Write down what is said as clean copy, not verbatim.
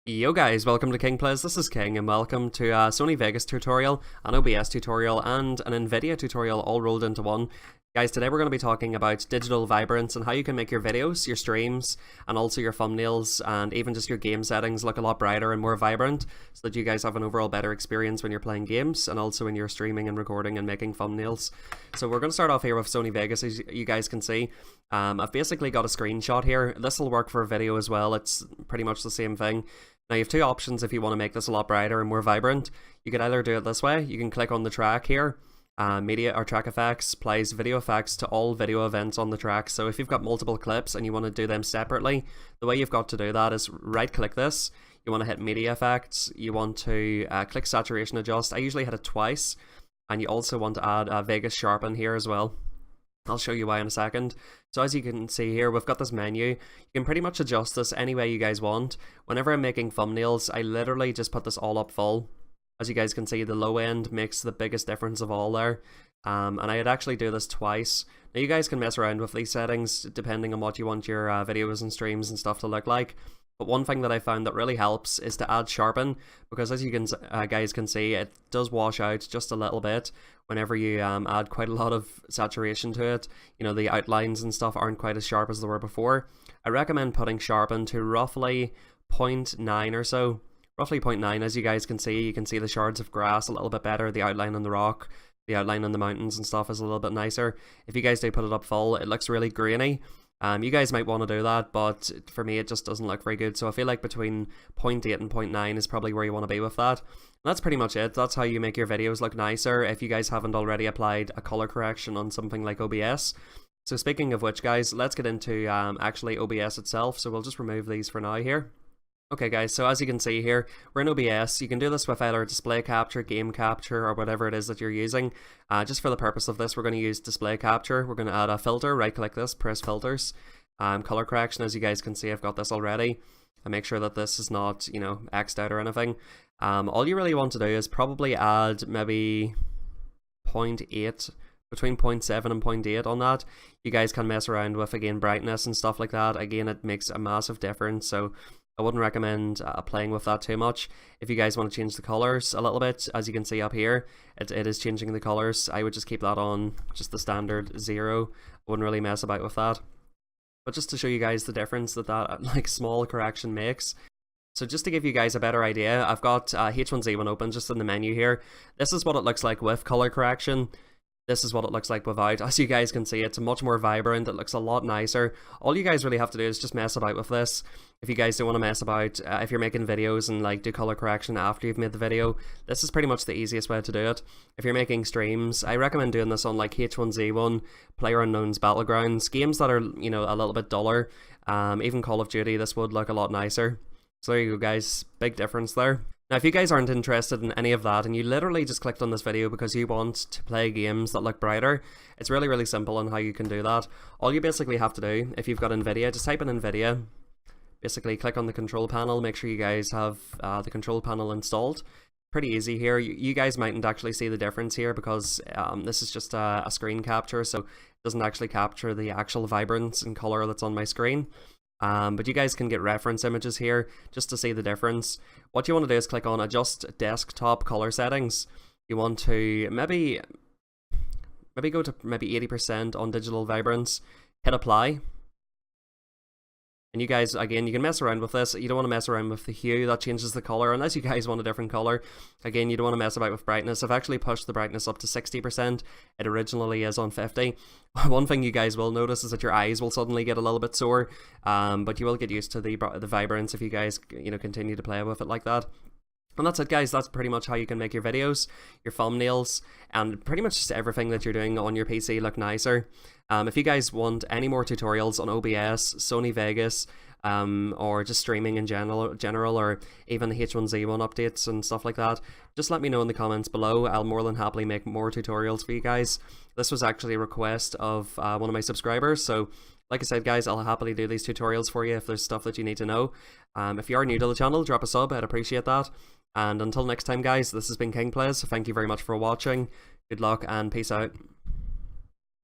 Yo guys, welcome to King Plays. This is King and welcome to a Sony Vegas tutorial, an OBS tutorial and an NVIDIA tutorial all rolled into one. Guys, today we're going to be talking about digital vibrance and how you can make your videos, your streams, and also your thumbnails and even just your game settings look a lot brighter and more vibrant so that you guys have an overall better experience when you're playing games and also when you're streaming and recording and making thumbnails. So we're going to start off here with Sony Vegas, as you guys can see. I've basically got a screenshot here. This will work for a video as well. It's pretty much the same thing. Now you have two options if you want to make this a lot brighter and more vibrant. You could either do it this way. You can click on the track here. Media or track effects applies video effects to all video events on the track. So if you've got multiple clips and you want to do them separately, the way you've got to do that is right click this. You want to hit media effects. You want to click saturation adjust. I usually hit it twice. And you also want to add Vegas sharpen here as well. I'll show you why in a second. So as you can see here, we've got this menu. You can pretty much adjust this any way you guys want. Whenever I'm making thumbnails, I literally just put this all up full. As you guys can see, the low end makes the biggest difference of all there. And I'd actually do this twice. Now you guys can mess around with these settings depending on what you want your videos and streams and stuff to look like. But one thing that I found that really helps is to add sharpen, because as you can guys can see, it does wash out just a little bit whenever you add quite a lot of saturation to it. You know, the outlines and stuff aren't quite as sharp as they were before. I recommend putting sharpen to roughly 0.9 or so. Roughly 0.9, as you guys can see. You can see the shards of grass a little bit better, the outline on the rock, the outline on the mountains and stuff is a little bit nicer. If you guys do put it up full, it looks really grainy. You guys might want to do that, but for me it just doesn't look very good. So I feel like between 0.8 and 0.9 is probably where you want to be with that. And that's pretty much it. That's how you make your videos look nicer if you guys haven't already applied a color correction on something like OBS. So speaking of which, guys, let's get into actually OBS itself. So we'll just remove these for now here. Okay guys, so as you can see here, we're in OBS. You can do this with either display capture, game capture, or whatever it is that you're using. Just for the purpose of this, we're going to use display capture. We're going to add a filter, right click this, press filters. Color correction, as you guys can see, I've got this already. And make sure that this is not, you know, X'd out or anything. All you really want to do is probably add maybe 0.8, between 0.7 and 0.8 on that. You guys can mess around with, again, brightness and stuff like that. Again, it makes a massive difference. So I wouldn't recommend playing with that too much. If you guys want to change the colors a little bit, as you can see up here, it is changing the colors. I would just keep that on just the standard 0. I wouldn't really mess about with that. But just to show you guys the difference that like small correction makes. So just to give you guys a better idea, I've got H1Z1 open just in the menu here. This is what it looks like with color correction. This is what it looks like without. As you guys can see, it's much more vibrant. It looks a lot nicer. All you guys really have to do is just mess about with this. If you guys don't want to mess about, if you're making videos and like do color correction after you've made the video, this is pretty much the easiest way to do it. If you're making streams, I recommend doing this on like H1Z1, PlayerUnknown's Battlegrounds, games that are, you know, a little bit duller. Even Call of Duty, this would look a lot nicer. So there you go guys, big difference there. Now if you guys aren't interested in any of that and you literally just clicked on this video because you want to play games that look brighter, it's really simple on how you can do that. All you basically have to do, if you've got NVIDIA, just type in NVIDIA, basically click on the control panel, make sure you guys have the control panel installed. Pretty easy here. You guys mightn't actually see the difference here because this is just a screen capture, so it doesn't actually capture the actual vibrance and color that's on my screen. But you guys can get reference images here just to see the difference. What you want to do is click on adjust desktop color settings. You want to maybe go to maybe 80% on digital vibrance, hit apply. And you guys, again, you can mess around with this. You don't want to mess around with the hue, that changes the color, unless you guys want a different color. Again, you don't want to mess about with brightness. I've actually pushed the brightness up to 60%. It originally is on 50. One thing you guys will notice is that your eyes will suddenly get a little bit sore, but you will get used to the vibrance if you guys, you know, continue to play with it like that. And that's it guys, that's pretty much how you can make your videos, your thumbnails, and pretty much just everything that you're doing on your PC look nicer. If you guys want any more tutorials on OBS, Sony Vegas, or just streaming in general, or even the H1Z1 updates and stuff like that, just let me know in the comments below. I'll more than happily make more tutorials for you guys. This was actually a request of one of my subscribers, so like I said guys, I'll happily do these tutorials for you if there's stuff that you need to know. If you are new to the channel, drop a sub, I'd appreciate that. And until next time guys, this has been King Plays. Thank you very much for watching. Good luck and peace out.